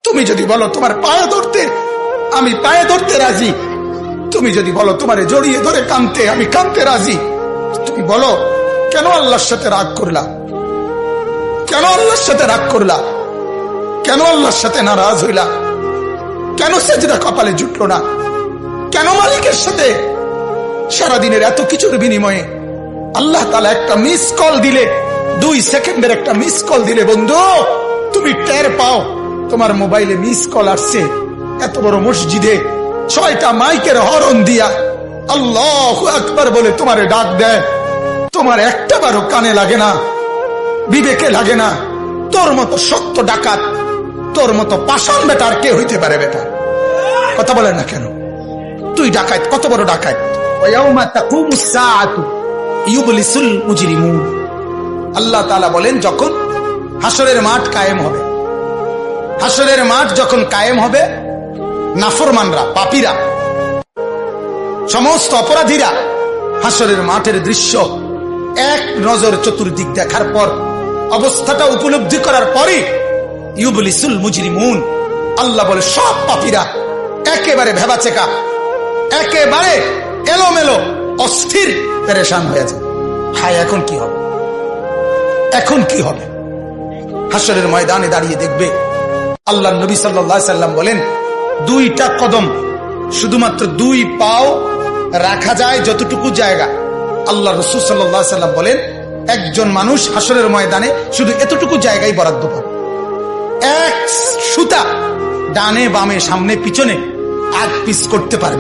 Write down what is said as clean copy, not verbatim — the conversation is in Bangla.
তুমি যদি বলো তোমার পায়ে ধরতে, আমি পায়ে ধরতে রাজি। তুমি যদি বলো তোমারে জড়িয়ে ধরে কাঁদতে, আমি কাঁদতে রাজি। তুমি বলো কেন আল্লাহর সাথে রাগ করলা, কেন আল্লাহর সাথে রাগ করলা, কেন আল্লাহর সাথে নারাজ হইলা, কেন সেজদা কপালে জুটলো না, কেন মালিকের সাথে সারাদিনের এত কিছুর বিনিময়ে আল্লাহ তাআলা একটা মিস কল দিলে, 2 সেকেন্ডের একটা মিস কল দিলে বন্ধু তুমি টের পাও তোমার মোবাইলে মিস কল আসছে। এত বড় মসজিদে 6টা মাইকের হরন দিয়া আল্লাহু আকবার বলে তোমারে ডাক দেয়, তোমার একটা বারও কানে লাগে না, বিবেকে লাগে না। তোর মতো সত্য ডাকাত, তোর মতো পাষাণ বেটা আর কে হইতে পারে? বেটা কথা বলেন না কেন? তুই ডাকাত, কত বড় ডাকাত। ওয়ায়াউমা তাকুমুস সাআতু ইউবলিসুল মুজরিমুন। আল্লাহ তাআলা বলেন যখন হাসরের মাঠ কায়েম হবে, হাসরের মাঠ যখন কায়েম হবে, নাফরমানরা, পাপীরা, সমস্ত অপরাধীরা হাসরের মাঠের দৃশ্য এক নজর চতুর্দিক দেখার পর, অবস্থাটা উপলব্ধি করার পরে ইউবলিসুল মুজরিমুন, আল্লাহ বলে সব পাপীরা একেবারে ভেবাচেকা, একেবারে এলোমেলো, অস্থির, পেরেশান হয়ে যায়। হায় এখন কি হবে, এখন কি হবে? হাসরের ময়দানে দাঁড়িয়ে দেখবে আল্লাহ নবী সাল্লাল্লাহু আলাইহি সাল্লাম বলেন 2টা কদম, শুধুমাত্র 2 পাও রাখা যায় যতটুকু জায়গা। আল্লাহ রাসূল সাল্লাল্লাহু আলাইহি সাল্লাম বলেন একজন মানুষ হাসরের ময়দানে শুধু এতটুকু জায়গায় বরাদ্দ পাবে। এক সুতা ডানে বামে সামনে পিছনে 8 পিস করতে পারবে।